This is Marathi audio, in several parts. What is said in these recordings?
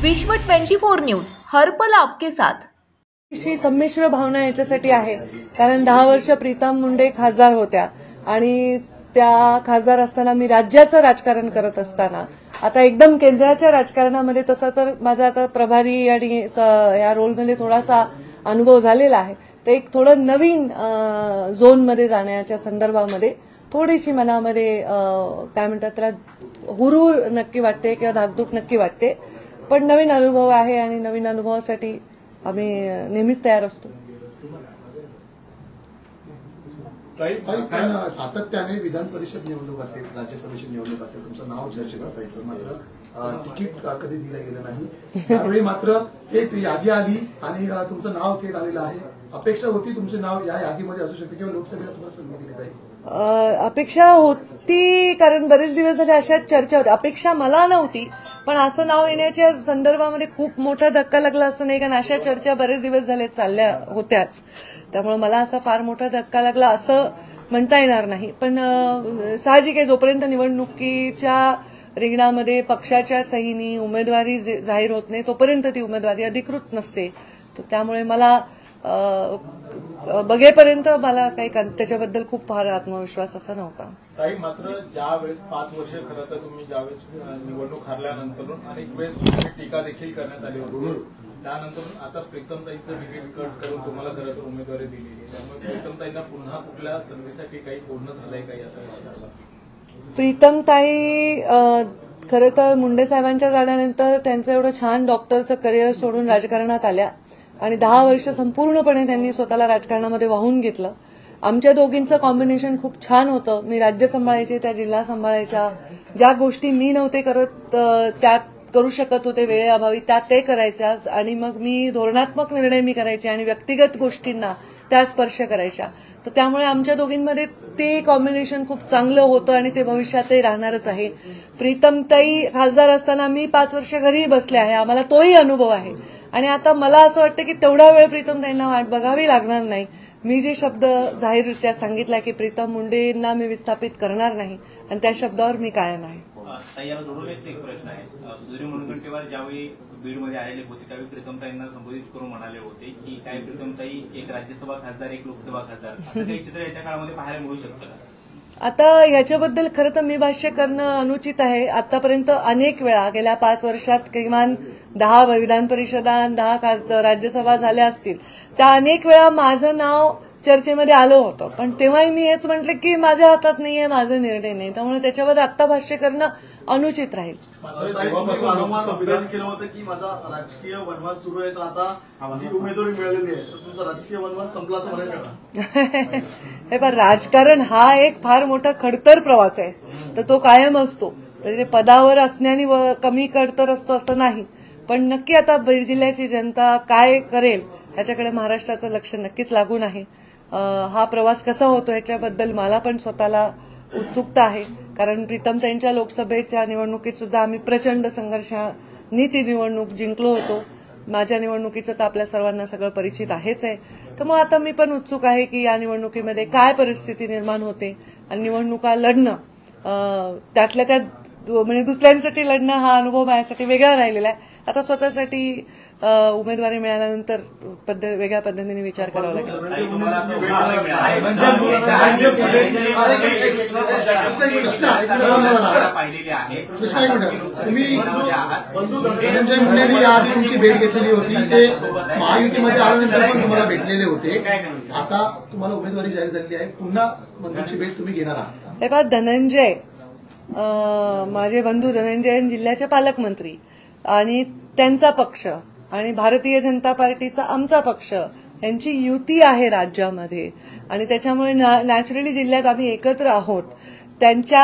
विश्व 24 न्यूज हर पल आपके साथ। संमिश्र भावना याच्यासाठी आहे, कारण 10 वर्ष प्रीतम मुंडे खासदार होत्या आणि त्या खासदार असताना मी राज्याचं राजकारण करत असताना आता एकदम केंद्राच्या राजकारणामध्ये तसं तर माझा आता प्रभारी आणि या रोलमध्ये थोडासा अनुभव झालेला आहे, तर एक थोडं नवीन झोनमध्ये जाण्याच्या संदर्भामध्ये थोडीशी मनामध्ये काय म्हणतात त्याला हुरूर नक्की वाटते किंवा धाकधूक नक्की वाटते, पण नवीन अनुभव आहे आणि नवीन अनुभवासाठी आम्ही नेहमीच तयार असतो। पण सातत्याने विधान परिषद निवडणूक असेल, राज्यसभेची निवडणूक असेल, तुमचं नाव चर्चेत असायचं, मात्र तिकीट कधी दिलं गेलं नाही। त्यावेळी मात्र थेट यादी आली आणि तुमचं नाव थेट आलेलं आहे। अपेक्षा होती तुमचे नाव या यादीमध्ये असू शकते किंवा लोकसभेला तुम्हाला संधी दिली जाईल? अपेक्षा होती, कारण बरेच दिवस झाले अशा चर्चा होत्या। अपेक्षा मला नव्हती, पण असं नाव येण्याच्या संदर्भामध्ये खूप मोठा धक्का लागला असं नाही, कारण अशा चर्चा बरेच दिवस झाले चालल्या होत्याच, त्यामुळे मला असा फार मोठा धक्का लागला असं म्हणता येणार नाही। पण साहजिक आहे, जोपर्यंत निवडणुकीच्या रिंगणामध्ये पक्षाच्या सहीनी उमेदवारी जाहीर होत नाही तोपर्यंत ती उमेदवारी अधिकृत नसते, तर त्यामुळे मला बघेपर्यंत मला काही त्याच्याबद्दल खूप फार आत्मविश्वास असा नव्हता। ताई, मात्र ज्या वेळेस 5 वर्ष खरं तर तुम्ही ज्यावेळेस निवडणूक हारल्यानंतर अनेक वेळेस टीका देखील करण्यात आली होती, त्यानंतर आता प्रीतमताईंचं तिकीट कट करून तुम्हाला खरं तर उमेदवारी दिलेली आहे, त्यामुळे प्रीतमताईंना पुन्हा कुठल्या संधीसाठी काही बोलणं झालंय काही असं? प्रीतमताई खरं तर मुंडे साहेबांच्या जाण्यानंतर त्यांचं एवढं छान डॉक्टरचं करिअर सोडून राजकारणात आल्या आणि 10 वर्ष संपूर्णपणे त्यांनी स्वतःला राजकारणामध्ये वाहून घेतलं। आमच्या दोघींचं कॉम्बिनेशन खूप छान होतं। मी राज्य सांभाळायचे, त्या जिल्हा सांभाळायच्या, ज्या गोष्टी मी नव्हते करत त्या करू शकत होते वेळेअभावी त्या ते करायच्या, आणि मग मी धोरणात्मक निर्णय मी करायचे आणि व्यक्तिगत गोष्टींना त्या स्पर्श करायच्या, तर त्यामुळे आमच्या दोघींमध्ये ते कॉम्बिनेशन खूप चांगलं होतं आणि ते भविष्यातही राहणारच आहे। प्रीतमताई खासदार असताना मी 5 वर्ष घरी बसले आहे, आम्हाला तोही अनुभव आहे, आणि आता मला असं वाटतं की तेवढा वेळ प्रीतमताईंना वाट बघावी लागणार नाही। मी जे शब्द जाहीररित्या सांगितला की प्रीतम मुंडेंना मी विस्थापित करणार नाही, आणि त्या शब्दावर मी कायम आहे। ताई, याला जोडूनच एक प्रश्न आहे। सुधीर मुनगंटीवार ज्यावेळी बीडमध्ये आलेले होते त्यावेळी प्रीतमताईंना संबोधित करून म्हणाले होते की काय प्रीतमताई एक राज्यसभा खासदार, एक लोकसभा खासदार, असं काही चित्र येत्या काळामध्ये पाहायला मिळू शकतं का? आता याच्याबद्दल खरं तर मी भाष्य करणं अनुचित आहे। आतापर्यंत अनेक वेळा गेल्या 5 वर्षात किमान 10 विधान परिषदा, 10 राज्यसभा झाल्या असतील, त्या अनेक वेळा माझं नाव चर्चेमध्ये आलं होतं, पण तेव्हाही मी हेच म्हटलं की माझ्या हातात नाहीये, माझा निर्णय नाही, त्यामुळे त्याच्यावर आत्ता भाष्य करणं अनुचित राहील। विधान केलं होतं की माझा राजकीय वनवास सुरू आहे, तर आता जी उमेदवारी मिळालेली आहे तर तुमचा राजकीय वनवास संपला असं म्हणायचं का? हे पण राजकारण हा एक फार मोठा खडतर प्रवास आहे, तर तो कायम असतो, म्हणजे पदावर असण्याने कमी खडतर असतो असं नाही, पण नक्की आता बीड जिल्ह्याची जनता काय करेल ह्याच्याकडे महाराष्ट्राचं लक्ष नक्कीच लागून आहे। हा प्रवास कसा होतो ह्याच्याबद्दल मला पण स्वतःला उत्सुकता आहे, कारण प्रीतमताईंच्या लोकसभेच्या निवडणुकीत सुद्धा आम्ही प्रचंड संघर्षाने ती निवडणूक जिंकलो होतो। माझ्या निवडणुकीचं तर आपल्या सर्वांना सगळं परिचित आहेच आहे, तर मग आता मी पण उत्सुक आहे की या निवडणुकीमध्ये काय परिस्थिती निर्माण होते, आणि निवडणुका लढणं त्यातल्या त्यात म्हणजे दुसऱ्यांसाठी लढणं हा अनुभव माझ्यासाठी वेगळा राहिलेला आहे। आता स्वतःसाठी उमेदवारी मिळाल्यानंतर वेगळ्या पद्धतीने विचार करावा लागेल। तुम्ही धनंजय मुंडेंनी याआधी तुमची भेट घेतलेली होती, ते महायुतीमध्ये आल्यानंतर पण तुम्हाला भेटलेले होते, आता तुम्हाला उमेदवारी जाहीर झालेली आहे, पुन्हा बंधूंची भेट तुम्ही घेणार आहात? हे पहा, धनंजय माझे बंधू धनंजय जिल्ह्याचे पालकमंत्री आणि त्यांचा पक्ष आणि भारतीय जनता पार्टीचा आमचा पक्ष यांची युती आहे राज्यामध्ये, आणि त्याच्यामुळे नॅचरली जिल्ह्यात आम्ही एकत्र आहोत। त्यांच्या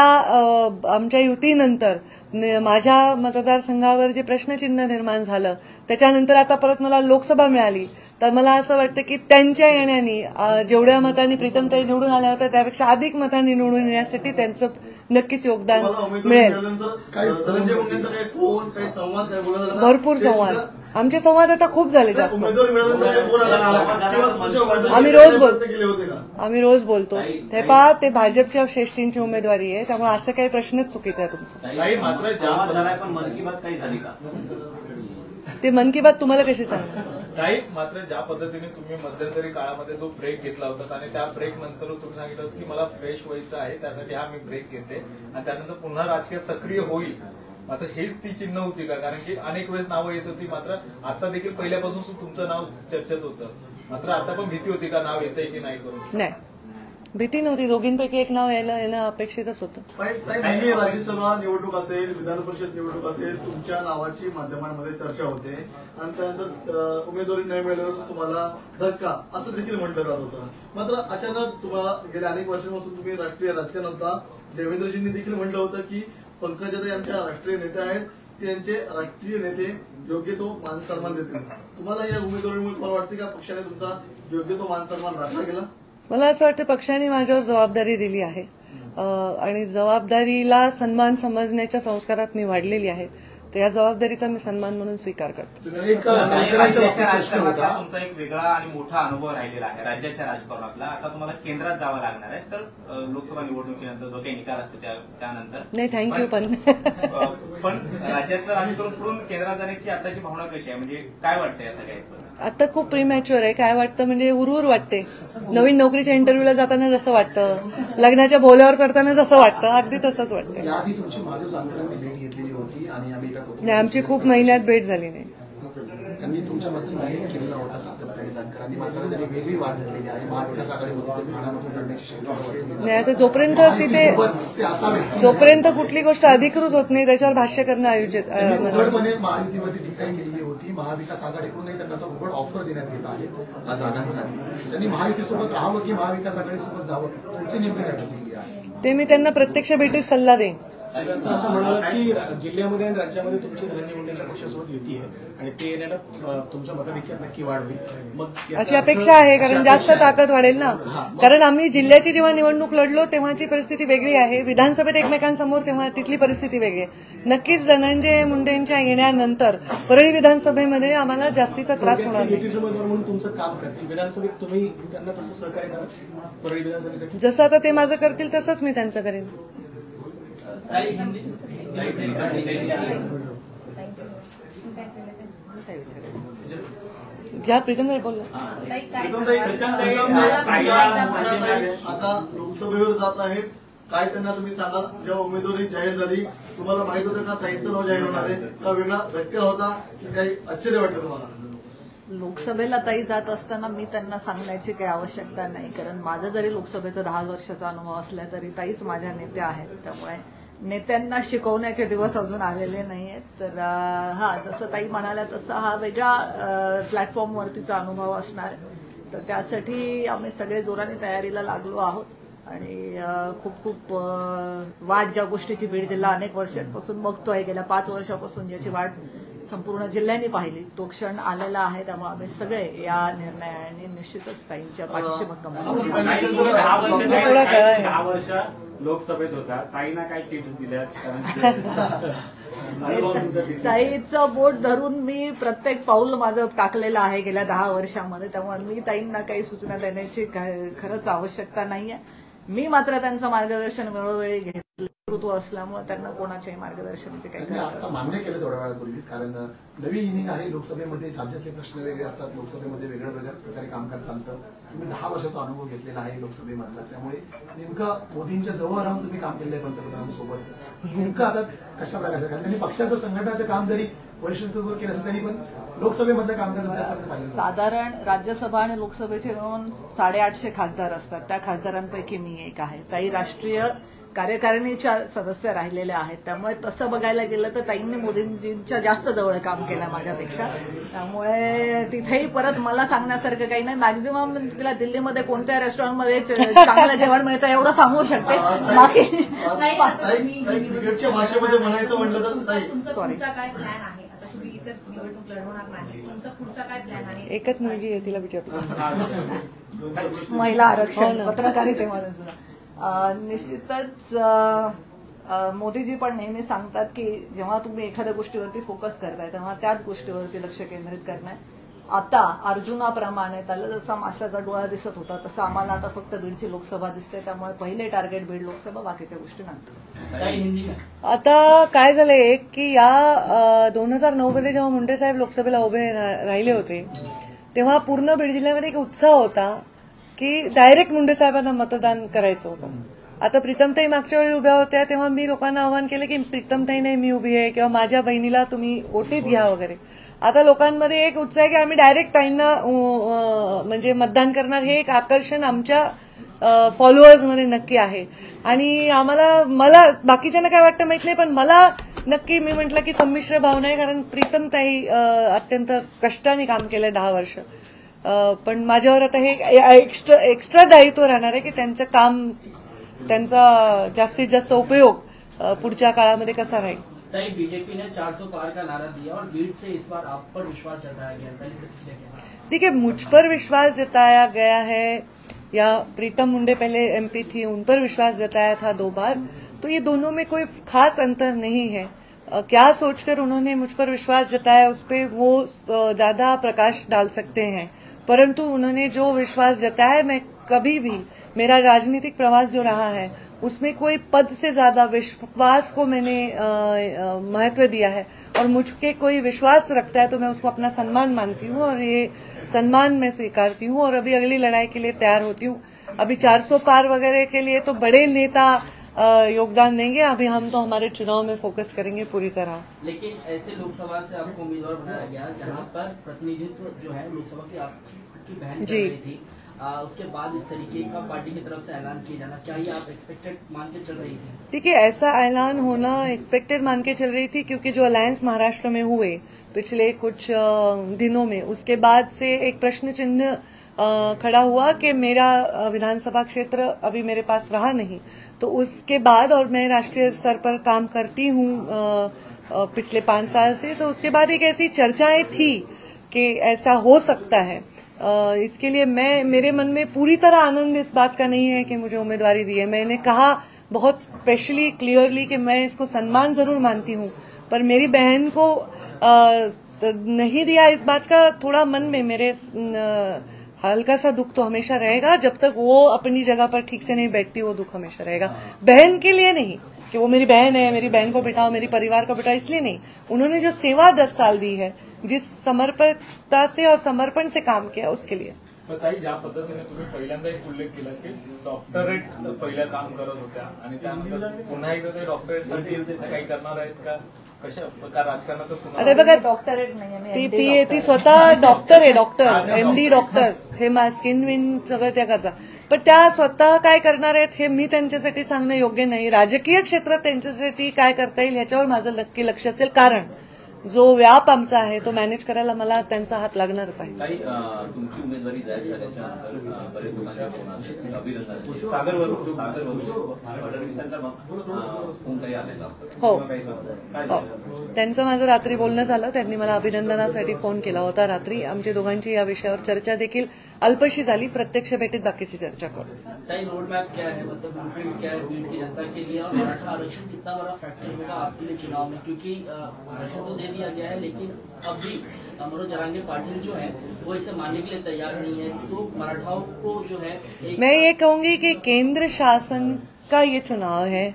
आमच्या युतीनंतर माझ्या मतदारसंघावर जे प्रश्नचिन्ह निर्माण झालं, त्याच्यानंतर आता परत मला लोकसभा मिळाली, तर मला असं वाटतं की त्यांच्या येण्याने जेवढ्या मतांनी प्रीतमताई निवडून आल्या होत्या त्यापेक्षा अधिक मतांनी निवडून येण्यासाठी त्यांचं नक्कीच योगदान मिळेल। भरपूर संवाद, आमचे संवाद आता खूप झाले जास्त, आम्ही रोज बोलतो। ते पहा, ते भाजपच्या श्रेष्ठींची उमेदवारी आहे, त्यामुळे असं काही प्रश्नच चुकीचा आहे तुमचा। ते मन की बात तुम्हाला कशी सांगणार? ताई, मात्र ज्या पद्धतीने तुम्ही मध्यंतरी काळामध्ये जो ब्रेक घेतला होता आणि त्या ब्रेक नंतर तुम्ही सांगितलं होतं की मला फ्रेश व्हायचं आहे, त्यासाठी हा मी ब्रेक घेते आणि त्यानंतर पुन्हा राजकीयात सक्रिय होईल. मात्र हेच ती चिन्ह होती का? कारण की अनेक वेळेस नावं येत होती, मात्र आता देखील पहिल्यापासून तुमचं नाव चर्चेत होतं, मात्र आता पण भीती होती का नाव येतंय की नाही करून? नाही, भीती नव्हती. दोघींपैकी एक नाव यायला येणं अपेक्षितच होतं. नेहमी राज्यसभा निवडणूक असेल, विधान परिषद निवडणूक असेल, तुमच्या नावाची माध्यमांमध्ये चर्चा होते आणि त्यानंतर उमेदवारी नाही मिळाल्यावर तुम्हाला धक्का असं देखील म्हटलं जात होतं. मात्र अचानक तुम्हाला गेल्या अनेक वर्षांपासून तुम्ही राष्ट्रीय राजकारण होता. देवेंद्रजींनी देखील म्हटलं होतं की पंकजाताई आमच्या राष्ट्रीय नेत्या आहेत, त्यांचे राष्ट्रीय नेते योग्य तो मान सन्मान देतील. तुम्हाला या उमेदवारीमुळे तुम्हाला वाटते का पक्षाने तुमचा योग्य तो मान सन्मान राखला गेला? मला असं वाटतं पक्षाने माझ्यावर जबाबदारी दिली आहे आणि जबाबदारीला सन्मान समजण्याच्या संस्कारात मी वाढलेली आहे. तर या जबाबदारीचा मी सन्मान म्हणून स्वीकार करतो. एक राज्याच्या राज्याच्या प्रश्न राजकारणातला होता. तुमचा एक वेगळा आणि मोठा अनुभव राहिलेला आहे राज्याच्या राजकारणातला. आता तुम्हाला केंद्रात जावं लागणार आहे, तर लोकसभा निवडणुकीनंतर जो काही निकाल असतो त्यानंतर नाही, थँक्यू. पण राज्यातलं राजकारण सोडून केंद्रात जाण्याची आताची भावना कशी आहे? म्हणजे काय वाटतं या सगळ्यात? आता खूप प्रीमॅच्युअर आहे. काय वाटतं म्हणजे उरवर वाटते. नवीन नोकरीच्या इंटरव्ह्यूला जाताना जसं वाटतं, लग्नाच्या बोल्यावर चढताना जसं वाटतं, अगदी तसंच वाटतं. याआधी तुमची महादेव जानकरांनी भेट घेतलेली होती आणि आम्ही नाही, आमची खूप महिन्यात भेट झाली नाही. त्यांनी तुमच्याबद्दल उल्लेख केलेला होता सातत्याने जानकरांनी, मात्र त्यांनी वेगळी वाढ धरलेली आहे. महाविकास आघाडीमधून ते ठाण्यामधून लढण्याची शक्यता वर्तवली नाही, आता जोपर्यंत कुठली गोष्ट अधिकृत होत नाही त्याच्यावर भाष्य करणं आयोजित उघडपणे महायुतीवरती टीकाही केलेली होती. महाविकास आघाडीकडूनही त्यांना आता उघड ऑफर देण्यात येत आहे या जागांसाठी. त्यांनी महायुतीसोबत राहावं की महाविकास आघाडीसोबत जावं, तुमची नेमकी काय प्रतिक्रिया आहे? ते मी त्यांना प्रत्यक्ष भेटीत सल्ला देईन. असं म्हणाल की जिल्ह्यामध्ये आणि राज्यामध्ये तुमची धनंजय मुंडेंच्या पक्षासोबत युती आहे आणि ते येण्याला तुमच्या मताधिक्यात नक्की वाढ होईल. मग अशी अपेक्षा आहे, कारण जास्त ताकद वाढेल ना. कारण आम्ही जिल्ह्याची जेव्हा निवडणूक लढलो तेव्हाची परिस्थिती वेगळी आहे, विधानसभेत एकमेकांसमोर तेव्हा तिथली परिस्थिती वेगळी आहे. नक्कीच धनंजय मुंडेंच्या येण्यानंतर परळी विधानसभेमध्ये आम्हाला जास्तीचा त्रास होणार नाही. युतीचे उमेदवार म्हणून तुमचं काम करतील विधानसभेत, तुम्ही त्यांना तसं सहकार्य करा परळी विधानसभेसाठी? जसं आता ते माझं करतील तसंच मी त्यांचं करेन. घ्या, प्रीतमताई बोलला. आता लोकसभेवर जात आहेत, काय त्यांना तुम्ही सांगाल? जेव्हा उमेदवारी जाहीर झाली तुम्हाला माहित होतं का ताईंचं नाव जाहीर होणार आहे? का वेगळा धक्का होता की काही आश्चर्य वाटलं तुम्हाला? लोकसभेला ताई जात असताना मी त्यांना सांगण्याची काही आवश्यकता नाही, कारण माझा जरी लोकसभेचा 10 वर्षाचा अनुभव असला तरी ताईच माझ्या नेत्या आहेत. त्यामुळे नेत्यांना शिकवण्याचे दिवस अजून आलेले नाहीयेत. तर जसं ताई म्हणाल्या तसं हा वेगळा प्लॅटफॉर्मवरतीचा अनुभव असणार. तर त्यासाठी आम्ही सगळे जोराने तयारीला लागलो आहोत आणि खूप वाट ज्या गोष्टीची बीड जिल्हा अनेक वर्षांपासून बघतोय, गेल्या 5 वर्षापासून ज्याची वाट संपूर्ण जिल्ह्याने पाहिली, तो क्षण आलेला आहे. त्यामुळे आम्ही सगळे या निर्णयाने निश्चितच ताईंच्या पाठीशी भक्कम आहोत. 10 वर्ष लोकसभेत होता, ताईंना काय टिप्स दिल्या? ताईचं बोट धरून मी प्रत्येक पाऊल माझं टाकलेलं आहे गेल्या 10 वर्षामध्ये. त्यामुळे मी ताईंना काही सूचना देण्याची खरंच आवश्यकता नाहीये. मी मात्र त्यांचं मार्गदर्शन वेळोवेळी घेतलं. नेतृत्व असल्यामुळे त्यांना कोणाच्याही मार्गदर्शनाची काही गरज आता मान्य केलं थोड्या वेळापूर्वीच, कारण नवी इनिंग आहे. लोकसभेमध्ये राज्यातले प्रश्न वेगळे असतात, लोकसभेमध्ये वेगळ्या प्रकारे कामकाज चालतं. तुम्ही 10 वर्षाचा अनुभव घेतलेला आहे लोकसभेमधला, त्यामुळे नेमकं मोदींच्या जवळ राहून तुम्ही काम केलेलं आहे पंतप्रधानांसोबत. नेमकं आता कशा प्रकारचं, कारण त्यांनी पक्षाचं संघटनाचं काम जरी वरिष्ठत्वावर केलं असं त्यांनी पण लोकसभेमधलं कामकाज पाहिलं. साधारण राज्यसभा आणि लोकसभेचे मिळून 850 खासदार असतात. त्या खासदारांपैकी मी एक आहे. ताई राष्ट्रीय कार्यकारिणीच्या सदस्य राहिलेल्या आहेत. त्यामुळे तसं बघायला गेलं तर ताईंनी मोदींजींच्या जास्त जवळ काम केलं माझ्यापेक्षा. त्यामुळे तिथेही परत मला सांगण्यासारखं काही नाही. मॅक्झिमम तिला दिल्लीमध्ये कोणत्या रेस्टॉरंटमध्ये चांगलं जेवण मिळतं एवढं सांगू शकते. बाकी क्रिकेटच्या भाषेमध्ये म्हणायचं म्हटलं तर सॉरी, एकच मुलगी आहे, तिला विचारतो. महिला आरक्षण, पत्रकारितेमध्ये सुद्धा निश्चितच मोदीजी पण नेहमी सांगतात की जेव्हा तुम्ही एखाद्या गोष्टीवरती फोकस करताय तेव्हा त्याच गोष्टीवरती लक्ष केंद्रित करणं. आता अर्जुनाप्रमाणे त्याला जसा माशाचा डोळा दिसत होता तसं आम्हाला आता फक्त बीडची लोकसभा दिसते, त्यामुळे पहिले टार्गेट बीड लोकसभा, बाकीच्या गोष्टी नंतर. आता काय झालंय एक की या 2009 मध्ये जेव्हा मुंडे साहेब लोकसभेला उभे राहिले होते तेव्हा पूर्ण बीड जिल्ह्यामध्ये एक उत्साह होता की डायरेक्ट मुंडे साहेबांना मतदान करायचं होतं. आता प्रीतमताई मागच्या वेळी उभ्या होत्या तेव्हा मी लोकांना आवाहन केलं की प्रीतमताई नाही मी उभी आहे किंवा माझ्या बहिणीला तुम्ही ओटीत घ्या वगैरे. आता लोकांमध्ये एक उत्साह आहे की आम्ही डायरेक्ट ताईंना म्हणजे मतदान करणार, हे एक आकर्षण आमच्या फॉलोअर्समध्ये नक्की आहे. आणि मला बाकीच्यांना काय वाटतं माहित नाही, पण मला नक्की मी म्हटलं की संमिश्र भावना आहे, कारण प्रीतमताई अत्यंत कष्टाने काम केलंय 10 वर्ष. पण माझ्यावर आता हे एक्स्ट्रा दायित्व राहणार आहे की त्यांचं काम, त्यांचा जास्तीत जास्त उपयोग पुढच्या काळामध्ये कसा राहील. बीजेपी ने 400 पार का नारा दिया और बीड से इस बार आप पर विश्वास जताया गया. देखिए, मुझ पर विश्वास जताया गया है या प्रीतम मुंडे पहले एमपी थी उन पर विश्वास जताया था 2 बार, तो ये दोनों में कोई खास अंतर नहीं है. क्या सोचकर उन्होंने मुझ पर विश्वास जताया उस पर वो ज्यादा प्रकाश डाल सकते हैं, परंतु उन्होंने जो विश्वास जताया, मैं कभी भी, मेरा राजनीतिक प्रवास जो रहा है उसमें कोई पद से ज्यादा विश्वास को मैंने महत्व दिया है. और मुझ पे कोई विश्वास रखता है तो मैं उसको अपना सम्मान मानती हूँ और ये सम्मान मैं स्वीकारती हूँ और अभी अगली लड़ाई के लिए तैयार होती हूँ. अभी 400 पार वगैरह के लिए तो बड़े नेता योगदान देंगे, अभी हम तो हमारे चुनाव में फोकस करेंगे पूरी तरह. लेकिन ऐसे लोकसभा से आपको उम्मीदवार बनाया गया जहाँ पर प्रतिनिधित्व जो है लोकसभा की आपकी बहन कर रही थी, उसके बाद इस तरीके का पार्टी की तरफ से ऐलान किया जाना, क्या ये आप एक्सपेक्टेड मान के चल रही थी? देखिए, ऐसा ऐलान होना एक्सपेक्टेड मान के चल रही थी क्योंकि जो अलायंस महाराष्ट्र में हुए पिछले कुछ दिनों में, उसके बाद से एक प्रश्न चिन्ह खड़ा हुआ कि मेरा विधानसभा क्षेत्र अभी मेरे पास रहा नहीं. तो उसके बाद, और मैं राष्ट्रीय स्तर पर काम करती हूँ पिछले 5 साल से, तो उसके बाद एक ऐसी चर्चाएं थी कि ऐसा हो सकता है. इसके लिए मेरे मन में पूरी तरह आनंद इस बात का नहीं है कि मुझे उम्मीदवारी दी है. मैंने कहा बहुत स्पेशली क्लियरली कि मैं इसको सम्मान जरूर मानती हूँ, पर मेरी बहन को नहीं दिया, इस बात का थोड़ा मन में मेरे हल्का सा दुख तो हमेशा रहेगा. जब तक वो अपनी जगह पर ठीक से नहीं बैठती वो दुख हमेशा रहेगा. बहन के लिए नहीं कि वो मेरी बहन है, मेरी बहन को बिठाओ, मेरी परिवार को बिठाओ, इसलिए नहीं. उन्होंने जो सेवा 10 साल दी है, जिस समर्पणता से और समर्पण से काम किया, उसके लिए. ताई, ज्या पद्धतीने तुम्ही पहिल्यांदा एक उल्लेख केला की डॉक्टरेट पहिलं काम करत होत्या आणि त्यानंतर पुन्हा एकदा ते डॉक्टरेटसाठी काही करणार आहेत का? कशा प्रकार राजकारणात? अरे बघा, डॉक्टरेट नाही, ती स्वतः डॉक्टर आहे, डॉक्टर, MD डॉक्टर, हे स्किन विन सगळं त्या करतात. पण त्या स्वतः काय करणार आहेत हे मी त्यांच्यासाठी सांगणं योग्य नाही. राजकीय क्षेत्रात त्यांच्यासाठी काय करता येईल ह्याच्यावर माझं नक्की लक्ष असेल, कारण जो व्याप आमचा आहे तो मॅनेज करायला मला त्यांचा हात लागणारच आहे. ताई, तुमची उमेदवारी जाहीर झाल्याच्या नंतर बरेच लोकांच्या फोन अभिनंदन सागरवरून फडणवीसांचा फोन काही आलेला हो, त्यांचं माझं रात्री बोलणं झालं. त्यांनी मला अभिनंदनासाठी फोन केला होता रात्री. आमच्या दोघांची या विषयावर चर्चा देखील अल्पशी झाली. प्रत्यक्ष भेटीत बाकीची चर्चा करू. ताई, रोड मैप क्या है, मतलब ब्लूप्रिंट क्या है बीड की जनता के लिए, और मराठा आरक्षण कितना बड़ा फैक्टर होगा आपके लिए चुनाव में, क्योंकि आरक्षण तो दे दिया गया है लेकिन अभी मनोज जरांगे पाटिल जो है वो इसे मानने के लिए तैयार नहीं है, तो मराठाओं को जो है मैं ये कहूंगी कि केंद्र शासन का ये चुनाव है,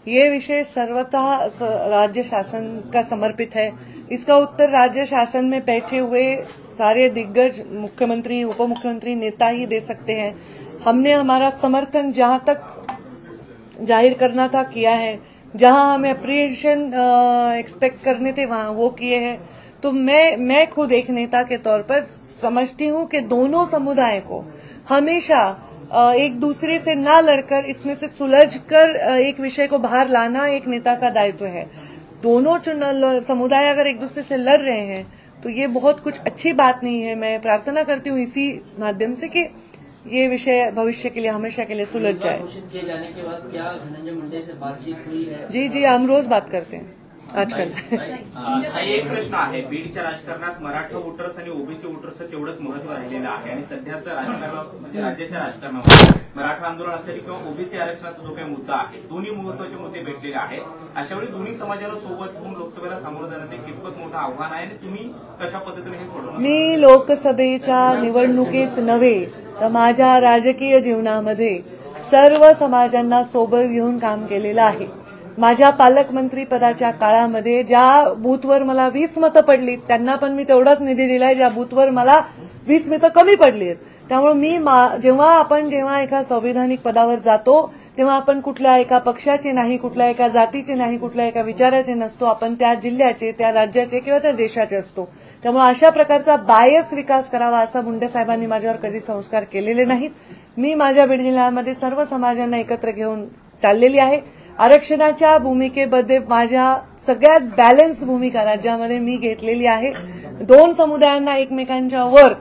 ये विषय सर्वतः राज्य शासन का समर्पित है. इसका उत्तर राज्य शासन में बैठे हुए सारे दिग्गज मुख्यमंत्री, उप मुख्यमंत्री, नेता ही दे सकते हैं. हमने हमारा समर्थन जहां तक जाहिर करना था किया है, जहां हमें अप्रिशिएशन एक्सपेक्ट करने थे वहां वो किए हैं. तो मैं खुद एक नेता के तौर पर समझती हूं कि दोनों समुदाय को हमेशा एक दूसरे से ना लड़कर इसमें से सुलझकर एक विषय को बाहर लाना एक नेता का दायित्व है. दोनों समुदाय अगर एक दूसरे से लड़ रहे हैं तो ये बहुत कुछ अच्छी बात नहीं है. मैं प्रार्थना करती हूँ इसी माध्यम से कि ये विषय भविष्य के लिए हमेशा के लिए सुलझ जाए. घोषित किए जाने के बाद क्या धनंजय मुंडे से बातचीत हुई है? जी, हम रोज बात करते हैं. राजकारण. हा एक प्रश्न आहे, बीडच्या राजकारणात मराठा वोटर्स आणि ओबीसी वोटर्सचं तेवढंच महत्व राहिलेलं आहे आणि सध्याचं राजकारणात म्हणजे राज्याच्या राजकारणामध्ये मराठा आंदोलन असेल किंवा ओबीसी आरक्षणाचा जो काही मुद्दा आहे, दोन्ही महत्वाचे मुद्दे भेटलेले आहेत. अशावेळी दोन्ही समाजाला सोबत घेऊन लोकसभेला सामोरं जाण्याचं एक कितपत मोठं आव्हान आहे आणि तुम्ही कशा पद्धतीने हे सोडवणार? मी लोकसभेच्या निवडणुकीत नव्हे तर माझ्या राजकीय जीवनामध्ये सर्व समाजांना सोबत घेऊन काम केलेलं आहे. माझ्या पालकमंत्री पदाच्या काळामध्ये ज्या बूथवर मला 20 मतं पडली त्यांना पण मी तेवढाच निधी दिलाय ज्या बूथवर मला 20 मतं कमी पडली आहेत. त्यामुळे मी जेव्हा एका संविधानिक पदावर जातो तेव्हा आपण कुठल्या एका पक्षाचे नाही, कुठल्या एका जातीचे नाही, कुठल्या एका विचाराचे नसतो. आपण त्या जिल्ह्याचे, त्या राज्याचे किंवा त्या देशाचे असतो. त्यामुळे अशा प्रकारचा बायस विकास करावा असा मुंडे साहेबांनी माझ्यावर कधी संस्कार केलेले नाहीत. मी माझ्या बीड जिल्ह्यामध्ये सर्व समाजांना एकत्र घेऊन चाललेली आहे. आरक्षणाच्या भूमिकेमध्ये माझ्या सगळ्यात बॅलन्स भूमिका राज्यामध्ये मी घेतलेली आहे. दोन समुदायांना एकमेकांच्या वर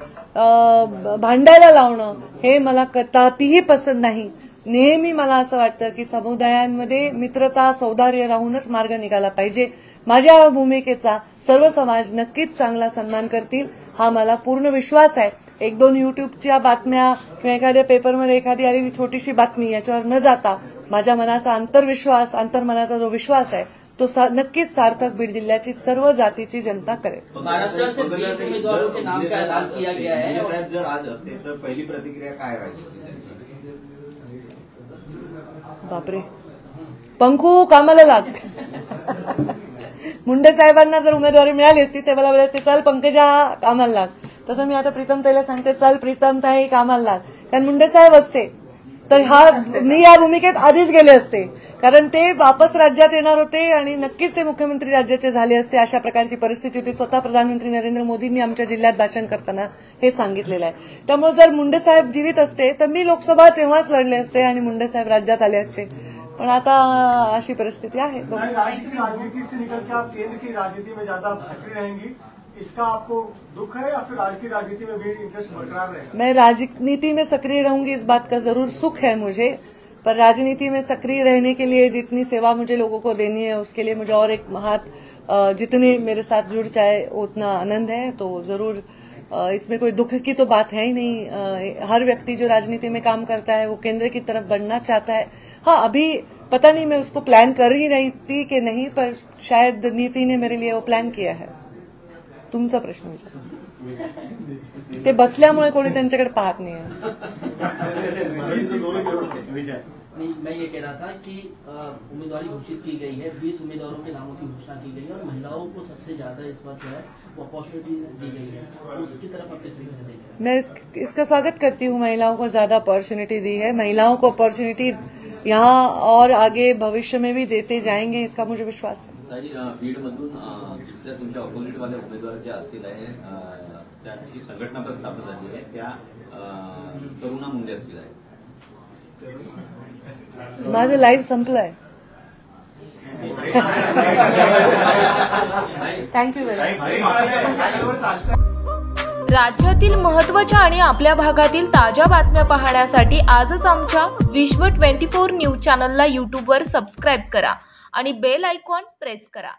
भांडायला लावणं हे मला कदापिही पसंत नाही. नेहमी मला असं वाटतं की समुदायांमध्ये मित्रता, सौहार्द राहूनच मार्ग निघाला पाहिजे. माझ्या भूमिकेचा सर्व समाज नक्कीच चांगला सन्मान करतील हा मला पूर्ण विश्वास आहे. 1-2 युट्यूबच्या बातम्या किंवा एखाद्या पेपरमध्ये एखादी आलेली छोटीशी बातमी याच्यावर न जाता माझ्या मनाचा अंतर्मनाचा जो विश्वास आहे तो नक्कीच सार्थक बीड जिल्ह्याची सर्व जातीची जनता करेल. महाराष्ट्र से 20 उम्मीदवारों के नाम का ऐलान किया गया है. जर आज असते तर पहिली प्रतिक्रिया काय राहिली? बापरे, पंखू कामाला लाग. मुंडे साहेबांना जर उमेदवारी मिळाली असती ते मला बोलायचे चल पंकजा कामाला लाग. तसं मी आता प्रीतमताईला सांगते चल प्रीतमताई कामाला लाग. कारण मुंडे साहेब असते तर मी या भूमिकेत आधीच गेले असते. कारण ते वापस राज्यात येणार होते आणि नक्कीच ते मुख्यमंत्री राज्याचे झाले असते. अशा प्रकारची परिस्थिती होती. स्वतः प्रधानमंत्री नरेंद्र मोदींनी आमच्या जिल्ह्यात भाषण करताना हे सांगितलेलं आहे. त्यामुळे जर मुंडे साहेब जीवित असते तर मी लोकसभा तेव्हाच लढले असते आणि मुंडे साहेब राज्यात आले असते. पण आता अशी परिस्थिती आहे. राज्य की राजनीति से निकल के आप केंद्र की राजनीति में ज्यादा सक्रिय रहेंगी, इसका आपको दुख है या फिर राज्य की राजनीति में भी इंटरेस्ट बरकरार रहेगा? मैं राजनीति में सक्रिय रहूंगी, इस बात का जरूर सुख है मुझे. पर राजनीति में सक्रिय रहने के लिए जितनी सेवा मुझे लोगों को देनी है उसके लिए मुझे और एक हाथ जितने मेरे साथ जुड़ जाए उतना आनंद है. तो जरूर इसमें कोई दुख की तो बात है ही नहीं. हर व्यक्ति जो राजनीति में काम करता है वो केंद्र की तरफ बढ़ना चाहता है. हाँ, अभी पता नहीं मैं उसको प्लान कर ही रही थी कि नहीं, पर शायद नीति ने मेरे लिए वो प्लान किया है. तुमचा प्रश्न विचार. ते बसल्यामुळे कोणी त्यांच्याकडे पाहत नाही. मैं ये कह रहा था कि उम्मीदवारी घोषित की गई है, 20 उम्मीदवारों के नामों की घोषणा की गई है और महिलाओं को सबसे ज्यादा इस बार जो है वो अपॉर्चुनिटी दी गई है, उसकी तरफ आप कैसे देखें? मैं इसका स्वागत करती हूँ. महिलाओं को ज्यादा अपॉर्चुनिटी दी है. महिलाओं को अपॉर्चुनिटी यहाँ और आगे भविष्य में भी देते जाएंगे, इसका मुझे विश्वास है. बीडमधून दुसऱ्या तुमच्या ऑपोजिटवाले उमेदवार जे असतील आहे त्याची संघटना पण स्थापन झाली आहे, त्या तरुणा मुंडे असतील आहे. माझं लाईव्ह संपलंय. Thank you very much. राज्यातील महत्त्वाच्या आणि आपल्या भागातील ताज्या बातम्या पाहण्यासाठी आजच आमच्या विश्व 24 न्यूज चॅनलला यूट्यूबवर सबस्क्राईब करा आणि बेल आयकॉन प्रेस करा.